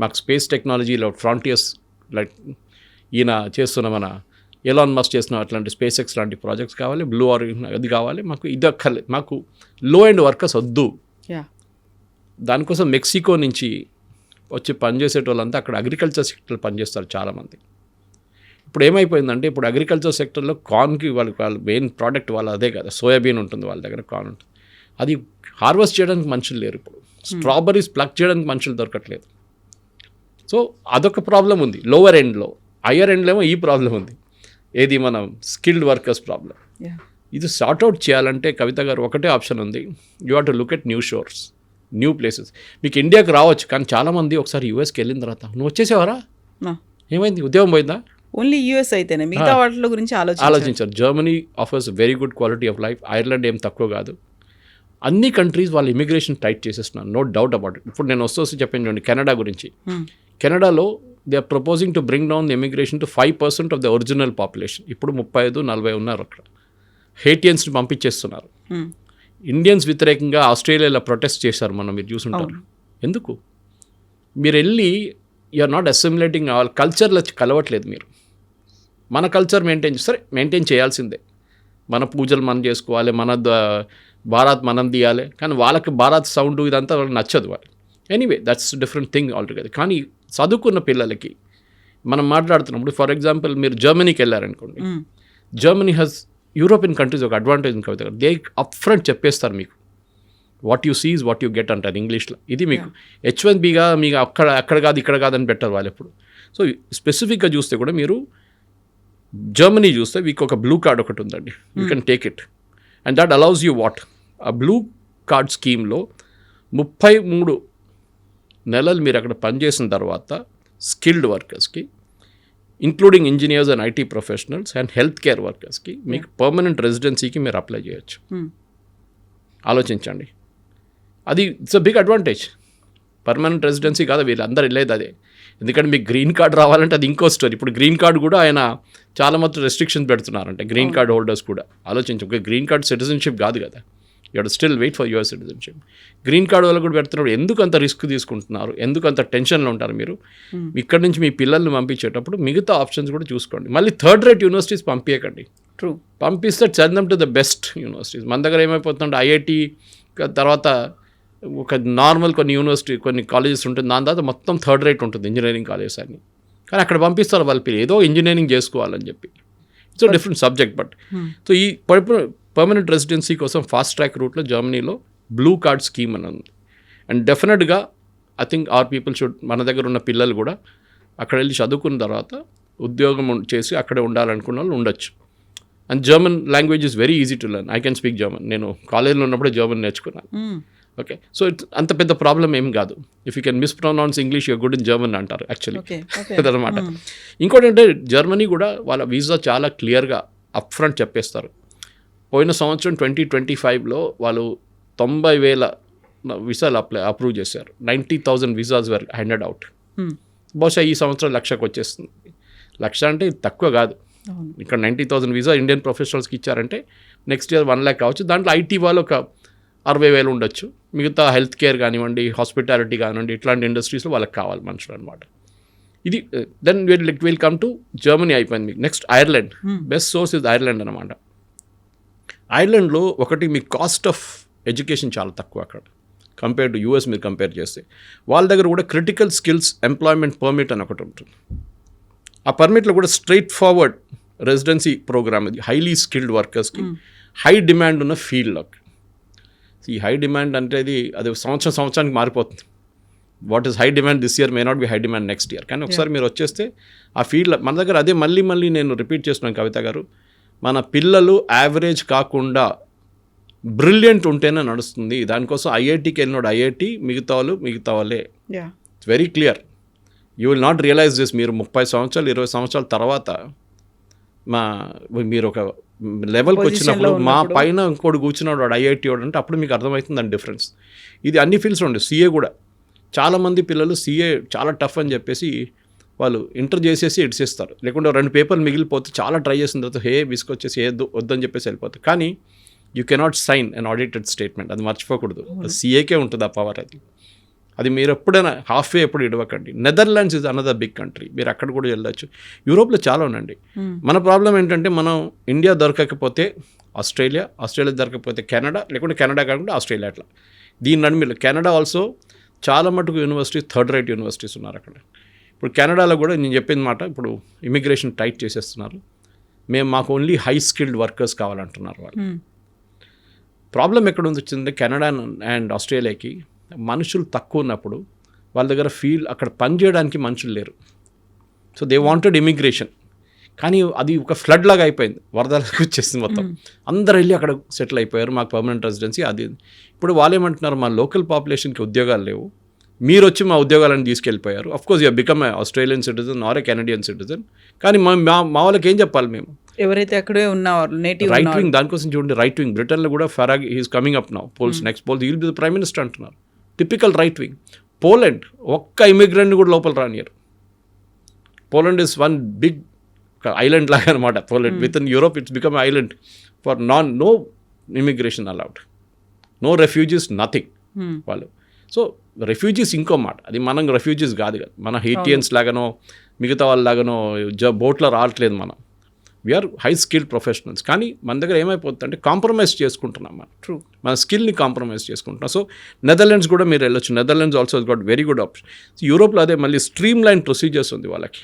మాకు స్పేస్ టెక్నాలజీలో ఫ్రాంటియర్స్ లైక్ ఈయన చేస్తున్న మన ఎలాన్ మస్క్ చేస్తున్న అట్లాంటి స్పేస్ ఎక్స్ లాంటి ప్రాజెక్ట్స్ కావాలి, బ్లూ ఆరిజిన్ అది కావాలి, మాకు ఇది అక్కర్లేదు, మాకు లో అండ్ వర్కర్స్ వద్దు. దానికోసం మెక్సికో నుంచి వచ్చి పనిచేసేటోళ్ళంతా అక్కడ అగ్రికల్చర్ సెక్టర్లో పనిచేస్తారు చాలామంది. ఇప్పుడు ఏమైపోయిందంటే ఇప్పుడు అగ్రికల్చర్ సెక్టర్లో కార్న్కి వాళ్ళ మెయిన్ ప్రోడక్ట్ వాళ్ళ అదే కదా, సోయాబీన్ ఉంటుంది వాళ్ళ దగ్గర, కార్న్ ఉంటుంది. అది హార్వెస్ట్ చేయడానికి మనుషులు లేరు ఇప్పుడు. స్ట్రాబెర్రీస్ ప్లక్ చేయడానికి మనుషులు దొరకట్లేదు. సో అదొక ప్రాబ్లం ఉంది లోవర్ ఎండ్లో. హయ్యర్ ఎండ్లో ఏమో ఈ ప్రాబ్లం ఉంది, ఏది మనం స్కిల్డ్ వర్కర్స్ ప్రాబ్లం. ఇది సార్ట్అవుట్ చేయాలంటే కవిత గారు ఒకటే ఆప్షన్ ఉంది, you have to look at new షోర్స్, new places. మీకు ఇండియాకి రావచ్చు, కానీ చాలామంది ఒకసారి యూఎస్కి వెళ్ళిన తర్వాత నువ్వు వచ్చేసేవారా, ఏమైంది, ఉద్యోగం పోయిందా, ఓన్లీ యూఎస్ అయితేనే మిగతా వాటిలో గురించి ఆలోచించారు. Germany offers very good quality of life, Ireland ఏం తక్కువ కాదు. అన్ని కంట్రీస్ వాళ్ళు ఇమిగ్రేషన్ టైట్ చేసేస్తున్నారు, నో డౌట్ అబౌట్ ఇట్. ఇప్పుడు నేను వస్తూ చెప్పాను చూడండి కెనడా గురించి. కెనడాలో they are proposing to bring down the immigration to 5% of the original population. ఇప్పుడు 35-40 ఉన్నారు అక్కడ. హేటియన్స్ని పంపించేస్తున్నారు. ఇండియన్స్ వ్యతిరేకంగా ఆస్ట్రేలియాలో ప్రొటెస్ట్ చేశారు, మనం మీరు చూసుంటారు. ఎందుకు మీరు వెళ్ళి యూఆర్ నాట్ అసిమిలేటింగ్ వాళ్ళ కల్చర్లో కలవట్లేదు. మీరు మన కల్చర్ మెయింటైన్ చేయాల్సిందే. మన పూజలు మనం చేసుకోవాలి, మన భారత్ మనం తీయాలి, కానీ వాళ్ళకి భారత్ సౌండ్ ఇదంతా వాళ్ళకి నచ్చదు. వాళ్ళు anyway that's different thing altogether. కానీ చదువుకున్న పిల్లలకి మనం మాట్లాడుతున్నప్పుడు ఫర్ ఎగ్జాంపుల్ మీరు జర్మనీకి వెళ్ళారనుకోండి, జర్మనీ హ్యాస్ యూరోపియన్ కంట్రీస్ ఒక అడ్వాంటేజ్ ఉంది కవిత, దే అప్ ఫ్రంట్ చెప్పేస్తారు మీకు what you see is what you get అంటారు ఇంగ్లీష్లో. ఇది మీకు H1Bగా మీకు అక్కడ కాదు ఇక్కడ కాదని పెట్టారు వాళ్ళు ఎప్పుడు. సో స్పెసిఫిక్గా చూస్తే కూడా మీరు జర్మనీ చూస్తే మీకు ఒక బ్లూ కార్డ్ ఒకటి ఉందండి, you can take it and that allows you what. ఆ బ్లూ కార్డ్ స్కీమ్లో 33 నెలలు మీరు అక్కడ పనిచేసిన తర్వాత స్కిల్డ్ వర్కర్స్కి including engineers and IT professionals and health care వర్కర్స్కి మీకు పర్మనెంట్ రెసిడెన్సీకి మీరు అప్లై చేయొచ్చు. ఆలోచించండి, అది it's a big advantage. Permanent residency కాదు, వీళ్ళందరూ వెళ్ళేది అదే. ఎందుకంటే మీకు గ్రీన్ కార్డ్ రావాలంటే అది ఇంకో స్టోరీ. ఇప్పుడు గ్రీన్ కార్డ్ కూడా ఆయన చాలా మొత్తం రెస్ట్రిక్షన్స్ పెడుతున్నారంటే గ్రీన్ కార్డ్ హోల్డర్స్ కూడా. ఆలోచించు, ఒక గ్రీన్ కార్డ్ సిటిజన్షిప్ కాదు కదా, you have to still wait for your citizenship. Green card వాళ్ళు కూడా పెడుతున్నప్పుడు ఎందుకు అంత రిస్క్ తీసుకుంటున్నారు, ఎందుకు అంత టెన్షన్లో ఉంటారు మీరు? ఇక్కడ నుంచి మీ పిల్లల్ని పంపించేటప్పుడు మిగతా ఆప్షన్స్ కూడా చూసుకోండి. మళ్ళీ థర్డ్ రేట్ యూనివర్సిటీస్ పంపించకండి. ట్రూ, పంపిస్తే చదవడం టు ద బెస్ట్ యూనివర్సిటీస్. మన దగ్గర ఏమైపోతుందంటే ఐఐటి తర్వాత ఒక నార్మల్ కొన్ని యూనివర్సిటీ కొన్ని కాలేజెస్ ఉంటుంది, దాని తర్వాత మొత్తం థర్డ్ రేట్ ఉంటుంది ఇంజనీరింగ్ కాలేజెస్ అన్ని. కానీ అక్కడ పంపిస్తారు వాళ్ళ పిల్లలు ఏదో ఇంజనీరింగ్ చేసుకోవాలని చెప్పి. It's different subject. But so ఈ పర్మనెంట్ రెసిడెన్సీ కోసం ఫాస్ట్ ట్రాక్ రూట్లో జర్మనీలో బ్లూ కార్డ్ స్కీమ్ అని ఉంది. అండ్ డెఫినెట్గా I think our people should, మన దగ్గర ఉన్న పిల్లలు కూడా అక్కడ వెళ్ళి చదువుకున్న తర్వాత ఉద్యోగం చేసి అక్కడే ఉండాలనుకున్న వాళ్ళు ఉండొచ్చు. And German language is very easy to learn. I can speak German. నేను కాలేజ్లో ఉన్నప్పుడే జర్మన్ నేర్చుకున్నాను. ఓకే, సో ఇట్స్ అంత పెద్ద ప్రాబ్లం ఏం కాదు. If you can mispronounce English you're good in German అంటారు యాక్చువల్లీ. అదనమాట. ఇంకోటి అంటే జర్మనీ కూడా వాళ్ళ వీసా చాలా క్లియర్గా అప్ ఫ్రంట్ చెప్పేస్తారు. పోయిన సంవత్సరం 2025లో వాళ్ళు 90,000 వీసాలు అప్రూవ్ చేశారు. 90,000 వీసాస్ వర్ హ్యాండెడ్ అవుట్. బహుశా ఈ సంవత్సరం 1,00,000కి వచ్చేస్తుంది. 1,00,000 అంటే తక్కువ కాదు. ఇక్కడ 90,000 వీసా ఇండియన్ ప్రొఫెషనల్స్కి ఇచ్చారంటే నెక్స్ట్ ఇయర్ 1,00,000 కావచ్చు. దాంట్లో ఐటీ వాళ్ళు ఒక 60,000 ఉండొచ్చు. మిగతా హెల్త్ కేర్ కానివ్వండి, హాస్పిటాలిటీ కానివ్వండి, ఇట్లాంటి ఇండస్ట్రీస్లో వాళ్ళకి కావాలి మనుషులు అనమాట. ఇది then will come to Germany అయిపోయింది. మీకు next Ireland. Best source is Ireland అనమాట. ఐర్లాండ్లో ఒకటి మీ కాస్ట్ ఆఫ్ ఎడ్యుకేషన్ చాలా తక్కువ అక్కడ కంపేర్ టు యూఎస్. మీరు కంపేర్ చేస్తే వాళ్ళ దగ్గర కూడా క్రిటికల్ స్కిల్స్ ఎంప్లాయ్మెంట్ పర్మిట్ అని ఒకటి ఉంటుంది. ఆ పర్మిట్లో కూడా స్ట్రైట్ ఫార్వర్డ్ రెసిడెన్సీ ప్రోగ్రామ్. ఇది హైలీ స్కిల్డ్ వర్కర్స్కి హై డిమాండ్ ఉన్న ఫీల్డ్లోకి. ఈ హై డిమాండ్ అంటే అది సంవత్సరానికి మారిపోతుంది. What is high demand this year may not be high demand next year. కానీ ఒకసారి మీరు వచ్చేస్తే ఆ ఫీల్డ్ మన దగ్గర అదే మళ్ళీ నేను రిపీట్ చేస్తున్నాను కవిత గారు, మన పిల్లలు యావరేజ్ కాకుండా బ్రిలియంట్ ఉంటేనే నడుస్తుంది. దానికోసం ఐఐటికి వెళ్ళినాడు ఐఐటి, మిగతా వాళ్ళే. It's very clear. You will not realise this. మీరు 30 సంవత్సరాలు 20 సంవత్సరాల తర్వాత మీరు ఒక లెవెల్కి వచ్చినప్పుడు మా పైన ఇంకోటి కూర్చున్నాడు వాడు ఐఐటి వాడు అంటే అప్పుడు మీకు అర్థమవుతుంది దాని డిఫరెన్స్. ఇది అన్ని ఫీల్డ్స్ ఉండే. సిఏ కూడా చాలామంది పిల్లలు సిఏ చాలా టఫ్ అని చెప్పేసి వాళ్ళు ఇంటర్ చేసేసి ఇడిసేస్తారు. లేకుంటే 2 పేపర్లు మిగిలిపోతే చాలా ట్రై చేసిన తర్వాత విసుకొచ్చేసి వద్దని చెప్పేసి వెళ్ళిపోతారు. కానీ you cannot sign an audited statement. అది మర్చిపోకూడదు. సిఏకే ఉంటుంది ఆ పవర్. అది మీరు ఎప్పుడైనా హాఫ్వే ఎప్పుడు ఇడవకండి. Netherlands is another big country. మీరు అక్కడ కూడా వెళ్ళొచ్చు. యూరోప్లో చాలా ఉండండి. మన ప్రాబ్లం ఏంటంటే మనం ఇండియా దొరకకపోతే ఆస్ట్రేలియా దొరకకపోతే కెనడా, లేకుంటే కెనడా కాకుండా ఆస్ట్రేలియా. అట్లా దీని నడుమిలో కెనడా ఆల్సో చాలా మటుకు యూనివర్సిటీస్ థర్డ్ రేట్ యూనివర్సిటీస్ ఉన్నారు అక్కడ. ఇప్పుడు కెనడాలో కూడా నేను చెప్పిన మాట, ఇప్పుడు ఇమిగ్రేషన్ టైట్ చేసేస్తున్నారు. మాకు ఓన్లీ హై స్కిల్డ్ వర్కర్స్ కావాలంటున్నారు వాళ్ళు. ప్రాబ్లం ఎక్కడ వచ్చిందంటే కెనడా అండ్ ఆస్ట్రేలియాకి మనుషులు తక్కువ ఉన్నప్పుడు వాళ్ళ దగ్గర అక్కడ పని చేయడానికి మనుషులు లేరు. So they wanted immigration. కానీ అది ఒక ఫ్లడ్ లాగా అయిపోయింది, వరదలకు వచ్చేసింది మొత్తం. అందరు వెళ్ళి అక్కడ సెటిల్ అయిపోయారు. మాకు పర్మనెంట్ రెసిడెన్సీ అది. ఇప్పుడు వాళ్ళు ఏమంటున్నారు, మా లోకల్ పాపులేషన్కి ఉద్యోగాలు లేవు, మీరు వచ్చి మా ఉద్యోగాలను తీసుకెళ్ళిపోయారు. Of course you become a Australian citizen or a Canadian citizen. కానీ మా వాళ్ళకి ఏం చెప్పాలి మేము? ఎవరైతే అక్కడే ఉన్నారు నేటివ్ రైట్ వింగ్, దానికోసం చూడండి రైట్ వింగ్. బ్రిటన్లో కూడా Farage he's coming up now. Next polls he'll be the prime minister అంటున్నారు. Typical right wing. పోలాండ్ ఒక్క ఇమిగ్రెంట్ని కూడా లోపల రానియరు. Poland is one big island లాగా అనమాట. Poland with in Europe it's become island for no immigration allowed, no refugees, nothing వాళ్ళు. So refugees ఇంకో మాట, అది మనం రెఫ్యూజీస్ కాదు కదా. మన హెయిటియన్స్ లాగానో మిగతా వాళ్ళలాగానో బోట్లో రావట్లేదు మనం. We are high skilled professionals. కానీ మన దగ్గర ఏమైపోతుంది అంటే కాంప్రమైజ్ చేసుకుంటున్నాం మనం. ట్రూ, మన స్కిల్ని కాంప్రమైజ్ చేసుకుంటున్నాం. సో నెదర్లాండ్స్ కూడా మీరు వెళ్ళొచ్చు. Netherlands also got very good option. యూరోప్లో అదే మళ్ళీ స్ట్రీమ్ లైన్ ప్రొసీజర్స్ ఉంది వాళ్ళకి.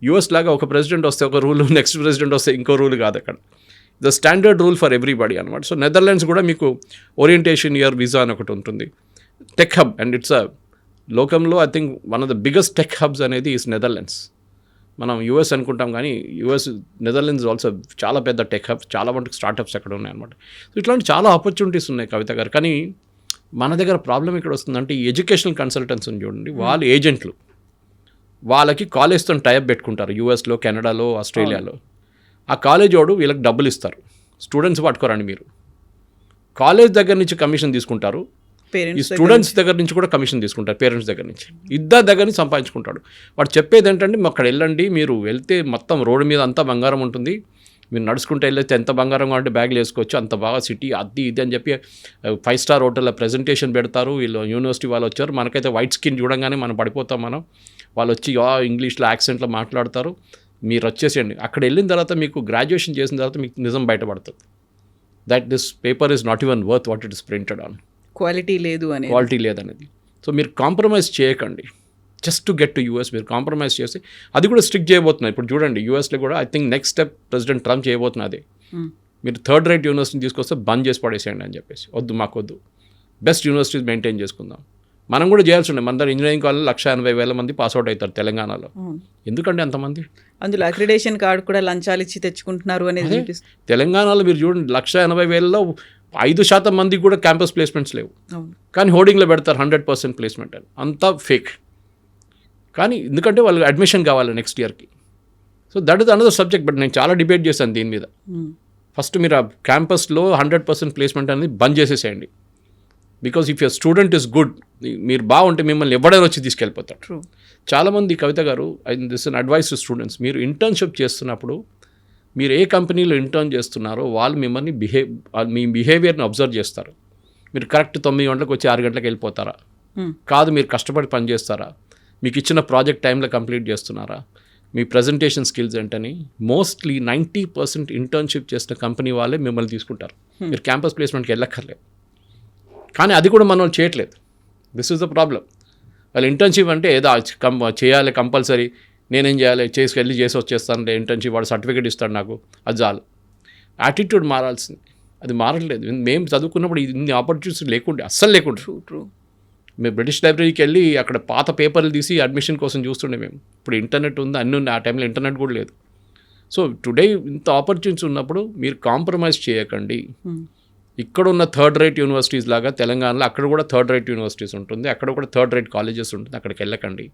యూఎస్ లాగా ఒక ప్రెసిడెంట్ వస్తే ఒక రూల్, నెక్స్ట్ ప్రెసిడెంట్ వస్తే ఇంకో రూల్ కాదు అక్కడ. The standard rule for everybody అనమాట. సో నెదర్లాండ్స్ కూడా మీకు ఓరియంటేషన్ ఇయర్ వీసా అని ఒకటి ఉంటుంది. టెక్ హబ్, అండ్ ఇట్స్ లోకంలో I think one of the biggest tech hubs అనేది ఈస్ నెదర్లాండ్స్. మనం యూఎస్ అనుకుంటాం కానీ నెదర్లాండ్స్ ఆల్సో చాలా పెద్ద టెక్ హబ్, చాలా మటుకు స్టార్టప్స్ అక్కడ ఉన్నాయన్నమాట. సో ఇట్లాంటి చాలా ఆపర్చునిటీస్ ఉన్నాయి కవిత గారు. కానీ మన దగ్గర ప్రాబ్లం ఇక్కడ వస్తుందంటే ఈ ఎడ్యుకేషనల్ కన్సల్టెంట్స్ చూడండి, వాళ్ళు ఏజెంట్లు. వాళ్ళకి కాలేజ్తో టైప్ పెట్టుకుంటారు యూఎస్లో, కెనడాలో, ఆస్ట్రేలియాలో. ఆ కాలేజ్ వాడు వీళ్ళకి డబ్బులు ఇస్తారు. స్టూడెంట్స్ పట్టుకోరండి మీరు. కాలేజ్ దగ్గర నుంచి కమిషన్ తీసుకుంటారు, ఈ పేరెంట్స్ స్టూడెంట్స్ దగ్గర నుంచి కూడా కమిషన్ తీసుకుంటారు, పేరెంట్స్ దగ్గర నుంచి. ఇద్దరు దగ్గర నుంచి సంపాదించుకుంటాడు. వాడు చెప్పేది ఏంటంటే అక్కడ వెళ్ళండి, మీరు వెళ్తే మొత్తం రోడ్డు మీద అంతా బంగారం ఉంటుంది, మీరు నడుచుకుంటూ వెళ్ళేస్తే ఎంత బంగారం కావాలంటే బ్యాగ్లు వేసుకోవచ్చు, అంత బాగా సిటీ అది ఇది అని చెప్పి 5 స్టార్ హోటల్లో ప్రెజెంటేషన్ పెడతారు. వీళ్ళు యూనివర్సిటీ వాళ్ళు వచ్చారు, మనకైతే వైట్ స్కిన్ చూడంగానే మనం పడిపోతాం. వాళ్ళు వచ్చి ఇంగ్లీష్లో యాక్సెంట్లో మాట్లాడతారు. మీరు వచ్చేసేయండి. అక్కడ వెళ్ళిన తర్వాత మీకు గ్రాడ్యుయేషన్ చేసిన తర్వాత మీకు నిజం బయటపడుతుంది. That this paper is not even worth what it is printed on. Quality లేదనేది. సో మీరు కాంప్రమైజ్ చేయకండి. Just to get to US మీరు కాంప్రమైజ్ చేసి అది కూడా స్ట్రిక్ట్ చేయబోతున్నారు. ఇప్పుడు చూడండి యూఎస్లో కూడా I think next step president Trump చేయబోతున్నది. మీరు థర్డ్ రేట్ యూనివర్సిటీని తీసుకొస్తే బంద్ చేసి పడేసేయండి అని చెప్పేసి. మాకొద్దు, బెస్ట్ యూనివర్సిటీస్ మెయింటైన్ చేసుకుందాం. మనం కూడా చేయాల్సి ఉండే. మన దగ్గర ఇంజనీరింగ్ కాలేజ్ 180,000 మంది పాస్అవుట్ అవుతారు తెలంగాణలో. ఎందుకంటే అంతమంది అందులో అక్రిడేషన్ కార్డు కూడా లంచాలు ఇచ్చి తెచ్చుకుంటున్నారు అనేది తెలంగాణలో మీరు చూడండి 180,000లో 5% మందికి కూడా క్యాంపస్ ప్లేస్మెంట్స్ లేవు. కానీ హోర్డింగ్లో పెడతారు 100% ప్లేస్మెంట్ అని. అంతా ఫేక్. కానీ ఎందుకంటే వాళ్ళు అడ్మిషన్ కావాలి నెక్స్ట్ ఇయర్కి. So that is another subject. But నేను చాలా డిబేట్ చేశాను దీని మీద. ఫస్ట్ మీరు ఆ క్యాంపస్లో 100% ప్లేస్మెంట్ అనేది బంద్ చేసేసేయండి. Because if your student is good, మీరు బాగుంటే మిమ్మల్ని ఎవడైనా వచ్చి తీసుకెళ్ళిపోతారు. చాలామంది కవిత గారు, this an advice to students, మీరు ఇంటర్న్షిప్ చేస్తున్నప్పుడు మీరు ఏ కంపెనీలో ఇంటర్న్ చేస్తున్నారో వాళ్ళు మిమ్మల్ని మీ బిహేవియర్ని అబ్జర్వ్ చేస్తారు. మీరు కరెక్ట్ 9 గంటలకు వచ్చి 6 గంటలకు వెళ్ళిపోతారా, కాదు మీరు కష్టపడి పని చేస్తారా, మీకు ఇచ్చిన ప్రాజెక్ట్ టైంలో కంప్లీట్ చేస్తున్నారా, మీ ప్రజెంటేషన్ స్కిల్స్ ఏంటని. మోస్ట్లీ 90% ఇంటర్న్షిప్ చేసిన కంపెనీ వాళ్ళే మిమ్మల్ని తీసుకుంటారు. మీరు క్యాంపస్ ప్లేస్మెంట్కి వెళ్ళక్కర్లేదు. కానీ అది కూడా మనం చేయట్లేదు. This is the problem. వాళ్ళు ఇంటర్న్షిప్ అంటే ఏదో చేయాలి కంపల్సరీ, నేనేం చేయాలి, చేసి వచ్చేస్తాను ఇంటర్న్షిప్, వాడు సర్టిఫికేట్ ఇస్తాడు నాకు, అది చాలు. యాటిట్యూడ్ మారాల్సింది. అది మారట్లేదు. మేము చదువుకున్నప్పుడు ఇన్ని ఆపర్చునిటీస్ లేకుండే, అస్సలు లేకుండే. మేము బ్రిటిష్ లైబ్రరీకి వెళ్ళి అక్కడ పాత పేపర్లు తీసి అడ్మిషన్ కోసం చూస్తుండే మేము. ఇప్పుడు ఇంటర్నెట్ ఉంది, అన్నీ ఉన్నాయి. ఆ టైంలో ఇంటర్నెట్ కూడా లేదు. సో టుడే ఇంత ఆపర్చునిటీస్ ఉన్నప్పుడు మీరు కాంప్రమైజ్ చేయకండి. ఇక్కడ ఉన్న థర్డ్ రేట్ యూనివర్సిటీస్ లాగా తెలంగాణలో అక్కడ కూడా థర్డ్ రేట్ యూనివర్సిటీస్ ఉంటుంది, అక్కడ కూడా థర్డ్ రేట్ కాలేజెస్ ఉంటుంది. అక్కడికి వెళ్ళకండి.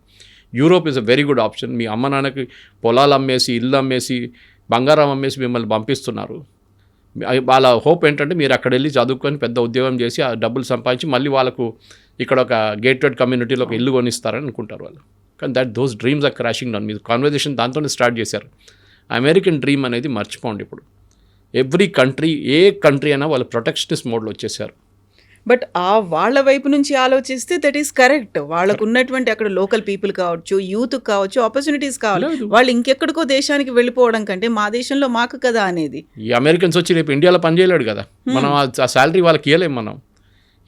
Europe is a very good option. మీ అమ్మ నాన్నకి పొలాలు అమ్మేసి, ఇల్లు అమ్మేసి, బంగారం అమ్మేసి మిమ్మల్ని పంపిస్తున్నారు. వాళ్ళ హోప్ ఏంటంటే మీరు అక్కడ వెళ్ళి చదువుకొని పెద్ద ఉద్యోగం చేసి ఆ డబ్బులు సంపాదించి మళ్ళీ వాళ్ళకు ఇక్కడ ఒక గేటెడ్ కమ్యూనిటీలో ఒక ఇల్లు కొనిస్తారని అనుకుంటారు వాళ్ళు. కానీ those dreams are crashing down. మీరు కాన్వర్జేషన్ దాంతోనే స్టార్ట్ చేశారు. అమెరికన్ డ్రీమ్ అనేది మర్చిపోండి. ఇప్పుడు ఎవ్రీ కంట్రీ, ఏ కంట్రీ అయినా వాళ్ళు ప్రొటెక్షనిస్ట్ మోడ్లో వచ్చేసారు. బట్ వాళ్ళ వైపు నుంచి ఆలోచిస్తే దట్ ఈస్ కరెక్ట్. వాళ్ళకు ఉన్నటువంటి అక్కడ లోకల్ పీపుల్ కావచ్చు, యూత్ కావచ్చు, ఆపర్చునిటీస్ కావాలి. వాళ్ళు ఇంకెక్కడికో దేశానికి వెళ్ళిపోవడం కంటే మా దేశంలో మాకు కదా అనేది. ఈ అమెరికన్స్ వచ్చి రేపు ఇండియాలో పనిచేయలేడు కదా, మనం ఆ శాలరీ వాళ్ళకి ఇవ్వలేము మనం.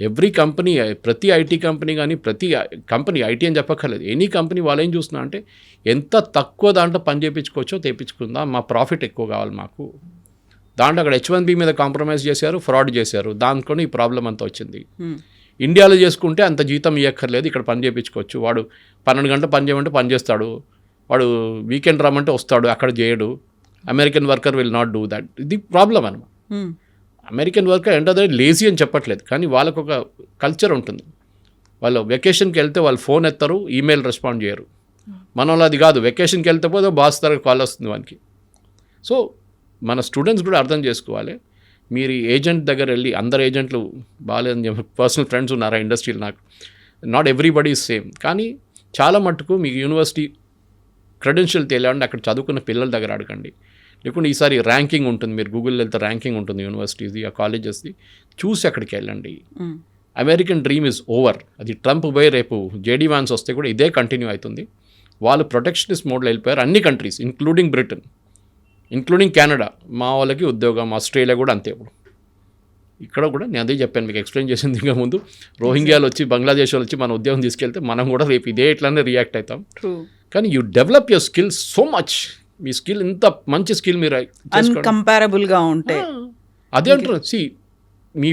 ఎవ్రీ కంపెనీ, ప్రతి ఐటీ కంపెనీ కానీ, ప్రతి కంపెనీ, ఐటీ అని చెప్పక్కర్లేదు, ఎనీ కంపెనీ వాళ్ళు ఏం చూస్తున్నా అంటే ఎంత తక్కువ దాంట్లో పని చేయించుకోవచ్చో తెప్పించుకుందాం, మా ప్రాఫిట్ ఎక్కువ కావాలి మాకు. దాంట్లో అక్కడ H1B మీద కాంప్రమైజ్ చేశారు, ఫ్రాడ్ చేశారు, దాంతో ఈ ప్రాబ్లం అంతా వచ్చింది. ఇండియాలో చేసుకుంటే అంత జీతం ఇవ్వక్కర్లేదు, ఇక్కడ పని చేయించుకోవచ్చు. వాడు 12 గంటలు పని చేయమంటే పని చేస్తాడు, వాడు వీకెండ్ రమ్మంటే వస్తాడు, అక్కడ చేయడు. American worker will not do that. ఇది ప్రాబ్లం అనమాట. అమెరికన్ వర్కర్ ఏంటో లేజీ అని చెప్పట్లేదు, కానీ వాళ్ళకు ఒక కల్చర్ ఉంటుంది. వాళ్ళు వెకేషన్కి వెళ్తే వాళ్ళు ఫోన్ ఎత్తారు, ఈమెయిల్ రెస్పాండ్ చేయరు. మన వాళ్ళు అది కాదు, వెకేషన్కి వెళ్తే పోతే బాస్ తరగతి కాల్ వస్తుంది వానికి. సో మన స్టూడెంట్స్ కూడా అర్థం చేసుకోవాలి. మీరు ఏజెంట్ దగ్గర వెళ్ళి, అందరు ఏజెంట్లు బాగాలేదని చెప్పి పర్సనల్ ఫ్రెండ్స్ ఉన్నారా ఇండస్ట్రీలో నాకు, నాట్ ఎవ్రీబడి ఈజ్ సేమ్. కానీ చాలా మట్టుకు మీకు యూనివర్సిటీ క్రెడెన్షియల్ తెలియాలంటే అక్కడ చదువుకున్న పిల్లల దగ్గర అడగండి. లేకుంటే ఈసారి ర్యాంకింగ్ ఉంటుంది, మీరు గూగుల్లో వెళ్తే ర్యాంకింగ్ ఉంటుంది యూనివర్సిటీస్ది, ఆ కాలేజెస్ది, చూసి అక్కడికి వెళ్ళండి. American dream is over. అది ట్రంప్ పోయి రేపు జేడీ వాన్స్ వస్తే కూడా ఇదే కంటిన్యూ అవుతుంది. వాళ్ళు ప్రొటెక్షనిస్ట్ మోడ్లో వెళ్ళిపోయారు. అన్ని countries including Britain, including Canada. మా వాళ్ళకి ఉద్యోగం, ఆస్ట్రేలియా కూడా అంతే. ఇప్పుడు ఇక్కడ కూడా నేను అదే చెప్పాను మీకు, ఎక్స్ప్లెయిన్ చేసింది ఇంకా ముందు. రోహింగ్యాలు వచ్చి, బంగ్లాదేశ్ వాళ్ళు వచ్చి మన ఉద్యోగం తీసుకెళ్తే మనం కూడా రేపు ఇదే ఇట్లానే రియాక్ట్ అవుతాం. కానీ you develop your skill so much. Me skill ఇంత మంచి స్కిల్ మీరు అన్కంపారబుల్గా ఉంటే అదే అంటారు. మీ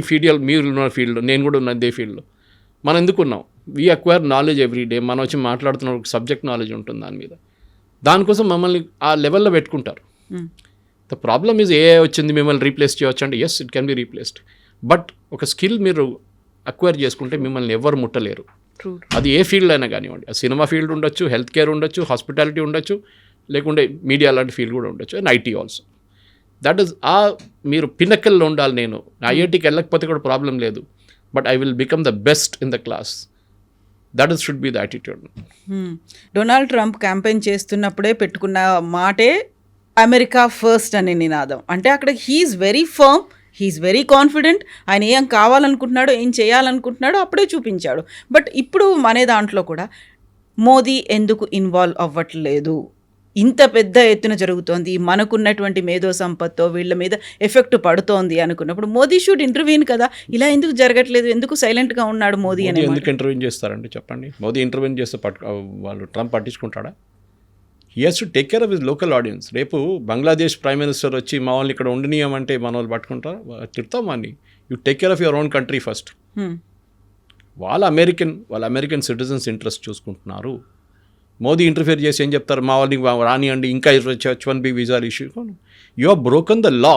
మీరున్న ఫీల్డ్, నేను కూడా ఉన్న అదే ఫీల్డ్లో మనం ఎందుకున్నాం. We acquire knowledge every day. మనం వచ్చి మాట్లాడుతున్న సబ్జెక్ట్ నాలెడ్జ్ ఉంటుంది దాని మీద. దానికోసం మమ్మల్ని ఆ లెవెల్లో పెట్టుకుంటారు. ద ప్రాబ్లమ్ ఈజ్ ఏ వచ్చింది మిమ్మల్ని రీప్లేస్ చేయవచ్చు అంటే, yes it can be replaced. But ఒక స్కిల్ మీరు అక్వైర్ చేసుకుంటే మిమ్మల్ని ఎవరు ముట్టలేరు. ట్రూ. అది ఏ ఫీల్డ్ అయినా కానివ్వండి, సినిమా ఫీల్డ్ ఉండొచ్చు, హెల్త్ కేర్ ఉండొచ్చు, హాస్పిటాలిటీ ఉండొచ్చు, లేకుంటే మీడియా లాంటి ఫీల్డ్ కూడా ఉండొచ్చు, and IT also. That is మీరు పినకల్లో ఉండాలి. నేను ఐఐటీకి వెళ్ళకపోతే కూడా ప్రాబ్లం లేదు, but I will become the best in the class. That is should be the attitude. Donald Trump campaign చేస్తున్నప్పుడే పెట్టుకున్న మాటే అమెరికా ఫస్ట్ అనే నినాదం. అంటే అక్కడ he's very firm, he's very confident. ఆయన ఏం కావాలనుకుంటున్నాడో, ఏం చేయాలనుకుంటున్నాడో అప్పుడే చూపించాడు. బట్ ఇప్పుడు మన దాంట్లో కూడా మోదీ ఎందుకు ఇన్వాల్వ్ అవ్వట్లేదు? ఇంత పెద్ద ఎత్తున జరుగుతోంది, మనకున్నటువంటి మేధో సంపత్తో వీళ్ళ మీద ఎఫెక్ట్ పడుతోంది అనుకున్నప్పుడు మోదీ షుడ్ ఇంటర్వ్యూన్ కదా. ఇలా ఎందుకు జరగట్లేదు? ఎందుకు సైలెంట్గా ఉన్నాడు మోదీ అని? ఎందుకు ఇంటర్వ్యూన్ చేస్తారండి చెప్పండి? మోదీ ఇంటర్వ్యూన్ చేస్తే వాళ్ళు ట్రంప్ పట్టించుకుంటాడా? He has to take care of his local audience. రేపు బంగ్లాదేశ్ ప్రైమ్ మినిస్టర్ వచ్చి మా వాళ్ళని ఇక్కడ ఉండనీయమంటే మన వాళ్ళు పట్టుకుంటారా? తిడతాం వాడిని. You take care of your own country first. వాళ్ళ అమెరికన్ సిటిజన్స్ ఇంట్రెస్ట్ చూసుకుంటున్నారు. మోదీ ఇంటర్ఫియర్ చేసి ఏం చెప్తారు? మా వాళ్ళని రానియండి, ఇంకా H1B వీసాలు issue. You are broken the law.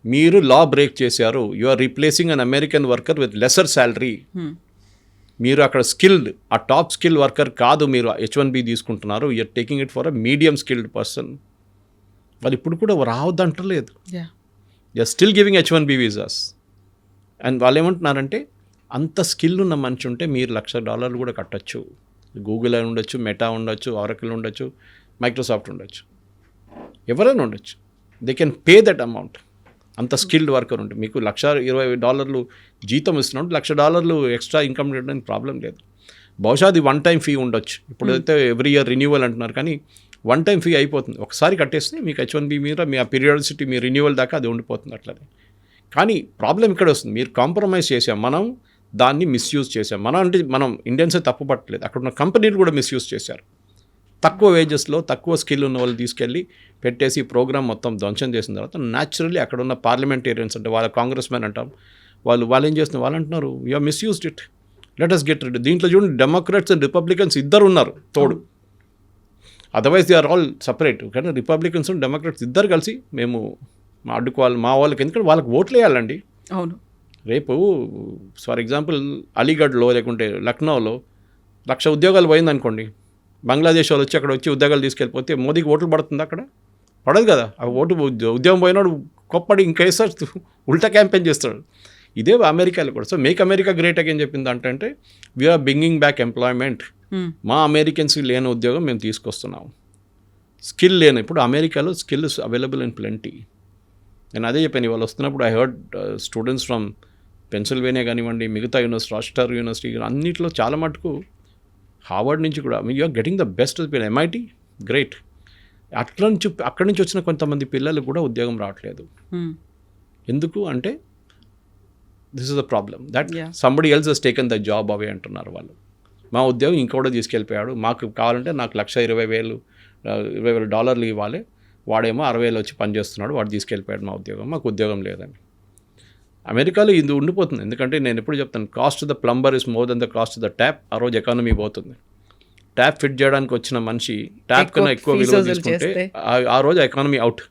మీరు లా బ్రేక్ చేశారు. You are replacing an American worker with lesser salary. మీరు అక్కడ స్కిల్డ్, ఆ టాప్ స్కిల్ వర్కర్ కాదు, మీరు H1B తీసుకుంటున్నారు. You're taking it for a medium skilled person. వాళ్ళు ఇప్పుడు కూడా రావద్దంటలేదు. You're still giving H1B visas. And వాళ్ళు ఏమంటున్నారంటే, అంత స్కిల్ ఉన్న మనిషి ఉంటే మీరు $1,00,000 కూడా కట్టచ్చు. గూగుల్ అని ఉండొచ్చు, మెటా ఉండొచ్చు, ఆరకిల్ ఉండొచ్చు, మైక్రోసాఫ్ట్ ఉండొచ్చు, ఎవరైనా ఉండొచ్చు. They can pay that amount. అంత స్కిల్డ్ వర్కర్ ఉంటే మీకు $120 జీతం ఇస్తున్నాడు, $1,00,000 ఎక్స్ట్రా ఇన్కమ్ చేయడానికి ప్రాబ్లం లేదు. బహుశా అది వన్ టైం ఫీ ఉండొచ్చు. ఇప్పుడైతే ఎవ్రీ ఇయర్ రెన్యువల్ అంటున్నారు, కానీ వన్ టైం ఫీ అయిపోతుంది. ఒకసారి కట్టేస్తే మీకు H1B మీద మీ ఆ పీరియాడిసిటీ, మీ రెన్యువల్ దాకా అది ఉండిపోతుంది అట్లనే. కానీ ప్రాబ్లం ఇక్కడ వస్తుంది, మీరు కాంప్రమైజ్ చేసాం, మనం దాన్ని మిస్యూజ్ చేసాం. మనం ఇండియన్సే తప్పు పట్టలేదు, అక్కడ ఉన్న కంపెనీలు కూడా మిస్యూజ్ చేశారు. తక్కువ వేజెస్లో తక్కువ స్కిల్ ఉన్న వాళ్ళు తీసుకెళ్ళి పెట్టేసి ప్రోగ్రామ్ మొత్తం ధ్వంసం చేసిన తర్వాత న్యాచురల్లీ అక్కడ ఉన్న పార్లమెంటేరియన్స్ అంటే వాళ్ళ కాంగ్రెస్ మెన్ అంటాం, వాళ్ళు ఏం చేస్తున్నారు, వాళ్ళు అంటున్నారు you are misused it, let us get rid. దీంట్లో చూడండి, డెమోక్రాట్స్ అండ్ రిపబ్లికన్స్ ఇద్దరు ఉన్నారు తోడు. Otherwise they are all separate. కానీ రిపబ్లికన్స్ అండ్ డెమోక్రాట్స్ ఇద్దరు కలిసి మేము అడ్డుకోవాలి మా వాళ్ళకి, ఎందుకంటే వాళ్ళకి ఓట్లు వేయాలండి. అవును. రేపు ఫర్ ఎగ్జాంపుల్ అలీగఢ్లో లేకుంటే లక్నోలో 1,00,000 ఉద్యోగాలు పోయిందనుకోండి, బంగ్లాదేశ్ వాళ్ళు వచ్చి అక్కడ వచ్చి ఉద్యోగాలు తీసుకెళ్ళిపోతే మోదీకి ఓట్లు పడుతుంది అక్కడ? పడదు కదా. ఆ ఉద్యోగం పోయినాడు కొప్పడి ఇంకేసారి ఉల్టా క్యాంపెయిన్ చేస్తాడు. ఇదే అమెరికాలో కూడా. So make America great again చెప్పింది అంటే వీఆర్ బ్రింగింగ్ బ్యాక్ ఎంప్లాయ్మెంట్. మా అమెరికన్స్కి లేని ఉద్యోగం మేము తీసుకొస్తున్నాం. స్కిల్ లేని, ఇప్పుడు అమెరికాలో skill is available in plenty. నేను అదే చెప్పాను, ఇవాళ వస్తున్నప్పుడు I heard students from Pennsylvania కానివ్వండి, మిగతా యూనివర్సిటీ, రాస్టర్ యూనివర్సిటీ, అన్నింటిలో చాలా మటుకు హార్వర్డ్ నుంచి కూడా you are getting the best MIT great. అక్కడి నుంచి వచ్చిన కొంతమంది పిల్లలు కూడా ఉద్యోగం రావట్లేదు. ఎందుకు అంటే this is the problem that somebody else has taken the job away అంటున్నారు వాళ్ళు. మా ఉద్యోగం ఇంకోటి తీసుకెళ్ళిపోయాడు, మాకు కావాలంటే నాకు $1,20,000 ఇవ్వాలి, వాడేమో 60,000 వచ్చి పనిచేస్తున్నాడు, వాడు తీసుకెళ్ళిపోయాడు మా ఉద్యోగం, మాకు ఉద్యోగం లేదని. అమెరికాలో ఇది ఉండిపోతుంది. ఎందుకంటే నేను ఎప్పుడు చెప్తాను, cost the plumber is more than the cost the tap. ఆ రోజు ఎకానమీ పోతుంది. ట్యాప్ ఫిట్ చేయడానికి వచ్చిన మనిషి ట్యాప్ కన్నా ఎక్కువ విలువ తీసుకుంటే ఆ రోజు ఎకానమీ అవుట్.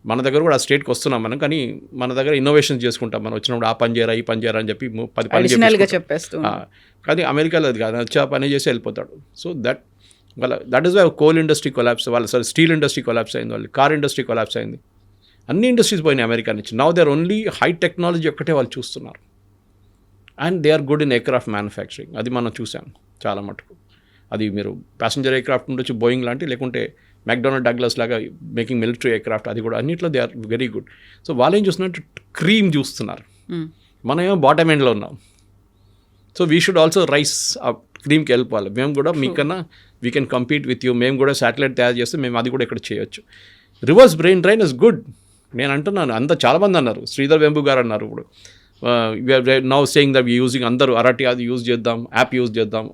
మన దగ్గర కూడా ఆ స్టేట్కి వస్తున్నాం మనం, కానీ మన దగ్గర ఇన్నోవేషన్స్ చేసుకుంటాం. మనం వచ్చినప్పుడు ఆ పని చేయరా, ఈ పని చేయరా అని చెప్పి 10 పని చెప్పేస్తాం. కానీ అమెరికాలో అది కాదు, వచ్చి ఆ పని చేసి వెళ్ళిపోతాడు. So that is why coal industry collapse, steel industry collapse అయింది, వాళ్ళు కార్ ఇండస్ట్రీ కొలాప్స్ అయింది, అన్ని ఇండస్ట్రీస్ పోయినాయి అమెరికా నుంచి. Now they are only high technology ఒక్కటే వాళ్ళు చూస్తున్నారు. And they are good in aircraft manufacturing. అది మనం చూసాం చాలా మటుకు. అది మీరు ప్యాసింజర్ ఎయిర్క్రాఫ్ట్ ఉండొచ్చు, బోయింగ్ లాంటి, లేకుంటే మెక్డొనాల్డ్ డగ్లస్ లాగా మేకింగ్ మిలిటరీ ఎయిర్క్రాఫ్ట్, అది కూడా అన్నింటిలో they are very good. So వాళ్ళు ఏం చూస్తున్నారు, క్రీమ్ చూస్తున్నారు, మనం ఏమో బాటమ్ ఎండ్లో ఉన్నాం. So we should also rice ఆ క్రీమ్కి వెళ్ళిపోవాలి. మేము కూడా మీకన్నా we can compete with you. మేము కూడా శాటిలైట్ తయారు చేస్తే మేము అది కూడా ఇక్కడ చేయొచ్చు. Reverse brain drain is good. నేను అంటున్నాను, చాలామంది అన్నారు, శ్రీధర్ వెంబు గారు అన్నారు, ఇప్పుడు నౌ సేయింగ్ దట్ యూజింగ్ అందరూ అరటి అది యూజ్ చేద్దాం, యాప్ యూజ్ చేద్దాం.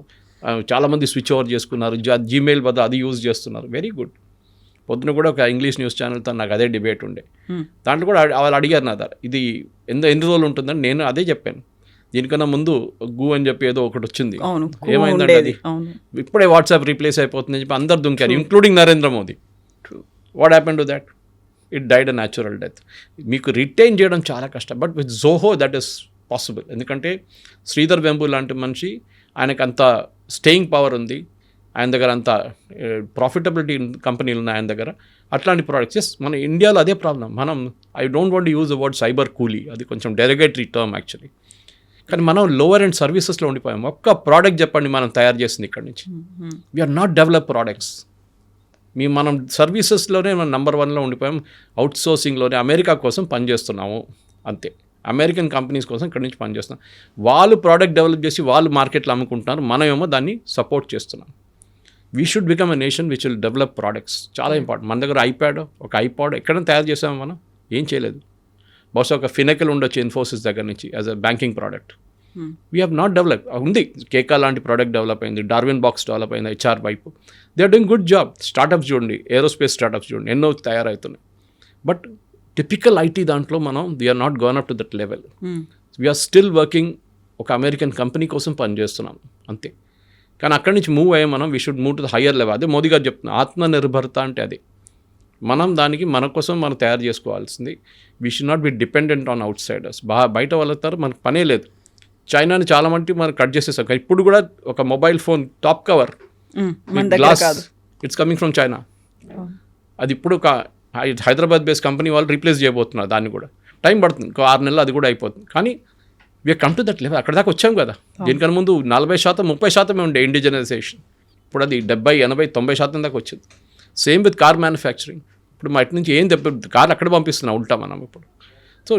చాలామంది స్విచ్ ఓవర్ చేసుకున్నారు, జీమెయిల్ బదులు అది యూజ్ చేస్తున్నారు. Very good. పొద్దున కూడా ఒక ఇంగ్లీష్ న్యూస్ ఛానల్తో నాకు అదే డిబేట్ ఉండే. దాంట్లో కూడా వాళ్ళు అడిగారు నా దగ్గర, ఇది ఎన్ని రోజులు ఉంటుందని. నేను అదే చెప్పాను, దీనికన్నా ముందు గూ అని చెప్పి ఏదో ఒకటి వచ్చింది, ఏమైందంటే అది ఇప్పుడే వాట్సాప్ రీప్లేస్ అయిపోతుంది అని చెప్పి అందరు దుంకారు, including Narendra Modi. What happen to that? It died a natural death. మీకు రిటైన్ చేయడం చాలా కష్టం. But with Zoho that is possible. ఎందుకంటే శ్రీధర్ వెంబు లాంటి మనిషి, ఆయనకు అంత స్టేయింగ్ పవర్ ఉంది, ఆయన దగ్గర అంత ప్రాఫిటబిలిటీ కంపెనీలు ఉన్నాయి ఆయన దగ్గర. అట్లాంటి ప్రోడక్ట్స్ మన ఇండియాలో అదే ప్రాబ్లం. మనం I don't want use the word cyber కూలీ, అది కొంచెం డెరిగేటరీ టర్మ్ యాక్చువల్లీ. కానీ మనం లోవర్ అండ్ సర్వీసెస్లో ఉండిపోయాం. ఒక్క ప్రోడక్ట్ చెప్పండి మనం తయారు చేసింది ఇక్కడ నుంచి. We are not develop products. మనం సర్వీసెస్లోనే మనం నెంబర్ 1లో ఉండిపోయాం. అవుట్ సోర్సింగ్లోనే అమెరికా కోసం పనిచేస్తున్నాము అంతే. అమెరికన్ కంపెనీస్ కోసం ఇక్కడ నుంచి పనిచేస్తున్నాం. వాళ్ళు ప్రోడక్ట్ డెవలప్ చేసి వాళ్ళు మార్కెట్లో అమ్ముకుంటున్నారు, మనమేమో దాన్ని సపోర్ట్ చేస్తున్నాం. We should become a nation which will develop products. చాలా ఇంపార్టెంట్. మన దగ్గర ఒక ఐపాడ్ ఎక్కడైనా తయారు చేసాము మనం? ఏం చేయలేదు. బహుశా ఒక ఫినెకల్ ఉండొచ్చు ఇన్ఫోసిస్ దగ్గర నుంచి as a banking product. We have not develop. ఉంది కేకా లాంటి ప్రోడక్ట్ డెవలప్ అయింది, డార్విన్ బాక్స్ డెవలప్ అయింది, హెచ్ఆర్ వైపు. They are doing good job. Startups చూడండి, ఏరోస్పేస్ స్టార్టప్స్ చూడండి, ఎన్నో తయారవుతున్నాయి. బట్ టిపికల్ ఐటీ దాంట్లో మనం we are not gone up to that level. We are still working. ఒక అమెరికన్ కంపెనీ కోసం పనిచేస్తున్నాం అంతే. కానీ అక్కడి నుంచి మూవ్ అయ్యే మనం we should move to the higher level. అదే మోదీ గారు చెప్తున్నారు, ఆత్మనిర్భరత అంటే అదే. మనం దానికి మన కోసం మనం తయారు చేసుకోవాల్సింది. We should not be dependent on outsiders. బయట వాళ్ళతో మనకు పనే లేదు. చైనాని చాలా మంది మనం కట్ చేసేసాం. ఇప్పుడు కూడా ఒక mobile phone top cover glass it's coming from China. అది ఇప్పుడు ఒక హైదరాబాద్ బేస్డ్ కంపెనీ వాళ్ళు రీప్లేస్ చేయబోతున్నారు. దాన్ని కూడా టైం పడుతుంది, ఇంకో 6 నెలలు అది కూడా అయిపోతుంది. కానీ we are come to that level. అక్కడ దాకా వచ్చాం కదా. దీనికన్నా ముందు 40%, 30% ఉండే ఇండిజినైజేషన్. ఇప్పుడు అది 70, 80, 90% దాకా వచ్చింది. Same with car manufacturing. ఇప్పుడు మా ఇటు నుంచి ఏం కార్ అక్కడ పంపిస్తున్నాం ఉల్టా మనం ఇప్పుడు. సో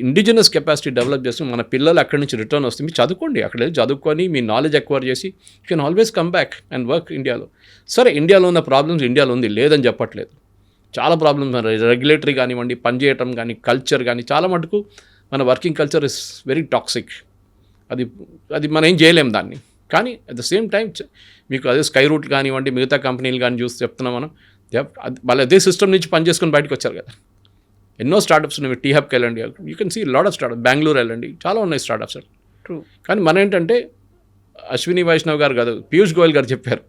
ఇండిజినస్ కెపాసిటీ డెవలప్ చేసి మన పిల్లలు అక్కడి నుంచి రిటర్న్ వస్తే మీరు చదువుకోండి, అక్కడ చదువుకొని మీ నాలెడ్జ్ ఎక్వైర్ చేసి you can always come back and work ఇండియాలో. సరే, ఇండియాలో ఉన్న ప్రాబ్లమ్స్ ఇండియాలో ఉంది, లేదని చెప్పట్లేదు. చాలా ప్రాబ్లమ్స్, రెగ్యులేటరీ కానివ్వండి, పనిచేయటం కానీ, కల్చర్ కానీ, చాలా మటుకు మన working culture is very toxic. అది మనం ఏం చేయలేం దాన్ని. కానీ అట్ ద సేమ్ టైం మీకు అదే స్కై రూట్ కానివ్వండి, మిగతా కంపెనీలు కానీ చూసి చెప్తున్నాం మనం, వాళ్ళు అదే సిస్టమ్ నుంచి పనిచేసుకొని బయటకు వచ్చారు కదా. ఎన్నో స్టార్టప్స్ ఉన్నాయి. టీ హబ్కి వెళ్ళండి, you can see lot of startup. Bengaluru వెళ్ళండి, చాలా ఉన్నాయి స్టార్టప్స్. ట్రూ. కానీ మన ఏంటంటే అశ్విని వైష్ణవ్ గారు కాదు, పీయూష్ గోయల్ గారు చెప్పారు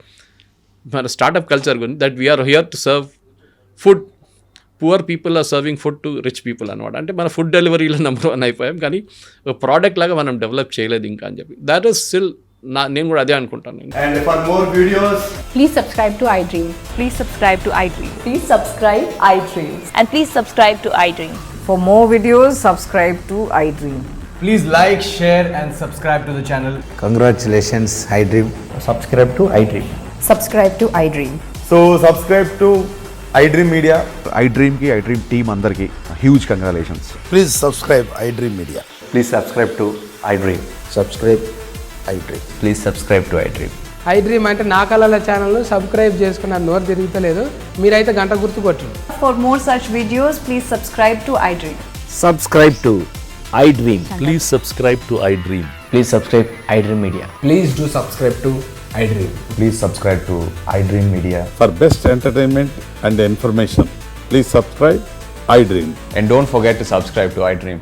మన స్టార్టప్ కల్చర్ గురించి, that we are here to serve food. Poor people are serving food to rich people అనమాట. అంటే మన ఫుడ్ డెలివరీలో నెంబర్ 1 అయిపోయాం, కానీ ఒక ప్రోడక్ట్ లాగా మనం డెవలప్ చేయలేదు ఇంకా అని చెప్పి. దట్ ఈస్ స్టిల్ నేను కూడా అదే అనుకుంటాను. And for more videos, please subscribe to iDream. Please subscribe to iDream. Please subscribe iDream. And please subscribe to iDream. For more videos, subscribe to iDream. please like, share and subscribe to the channel. Congratulations, iDream. Subscribe to iDream. Subscribe to iDream. So subscribe to iDream Media. iDream ki iDream team andarki huge congratulations. Please subscribe iDream Media. Please subscribe to iDream. Subscribe iDream. Please subscribe to iDream. iDream అంటే నా కళల channel subscribe చేసుకున్న నోరు తిరుగుతలేదు, మీరైతే గంట గుర్తు కొట్టండి. For more such videos, please subscribe to iDream. Subscribe to iDream. Please subscribe to iDream. Please subscribe iDream Media. Please do subscribe to iDream. Please subscribe to iDream Media. For best entertainment and information, please subscribe iDream. And don't forget to subscribe to iDream.